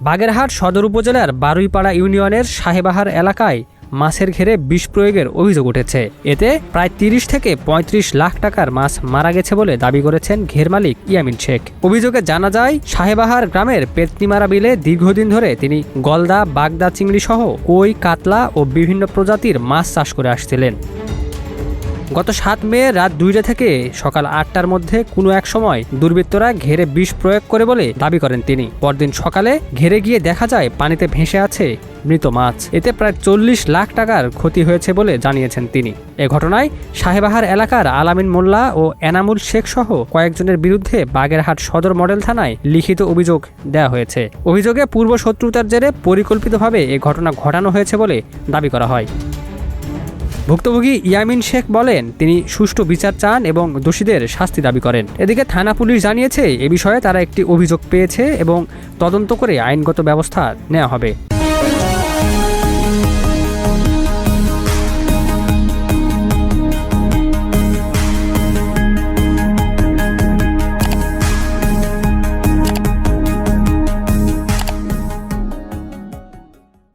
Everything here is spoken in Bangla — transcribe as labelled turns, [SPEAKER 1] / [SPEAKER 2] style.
[SPEAKER 1] বাগেরহাট সদর উপজেলার বারুইপাড়া ইউনিয়নের সাহেবাহার এলাকায় মাছের ঘেরে বিষ প্রয়োগের অভিযোগ উঠেছে। এতে প্রায় ৩০ থেকে ৩৫ লাখ টাকার মাছ মারা গেছে বলে দাবি করেছেন ঘের মালিক ইয়ামিন শেখ। অভিযোগে জানা যায়, সাহেবাহার গ্রামের পেতনিমারা বিলে দীর্ঘদিন ধরে তিনি গলদা, বাগদা চিংড়ি সহ কই, কাতলা ও বিভিন্ন প্রজাতির মাছ চাষ করে আসছিলেন। গত ৭ মে রাত ২টা থেকে সকাল ৮টার মধ্যে কোনো এক সময় দুর্বৃত্তরা ঘেরে বিষ প্রয়োগ করে বলে দাবি করেন তিনি। পরদিন সকালে ঘেরে গিয়ে দেখা যায় পানিতে ভেসে আছে মৃত মাছ। এতে প্রায় ৪০ লাখ টাকার ক্ষতি হয়েছে বলে জানিয়েছেন তিনি। এ ঘটনায় সাহেবাহার এলাকার আলামিন মোল্লা ও এনামুল শেখ সহ কয়েকজনের বিরুদ্ধে বাগেরহাট সদর মডেল থানায় লিখিত অভিযোগ দেওয়া হয়েছে। অভিযোগে পূর্ব শত্রুতার জেরে পরিকল্পিতভাবে এ ঘটনা ঘটানো হয়েছে বলে দাবি করা হয়। ভুক্তভোগী ইয়ামিন শেখ বলেন, তিনি সুষ্ঠু বিচার চান এবং দোষীদের শাস্তি দাবি করেন। এদিকে থানা পুলিশ জানিয়েছে, এ বিষয়ে তারা একটি অভিযোগ পেয়েছে এবং তদন্ত করে আইনগত ব্যবস্থা নেওয়া হবে।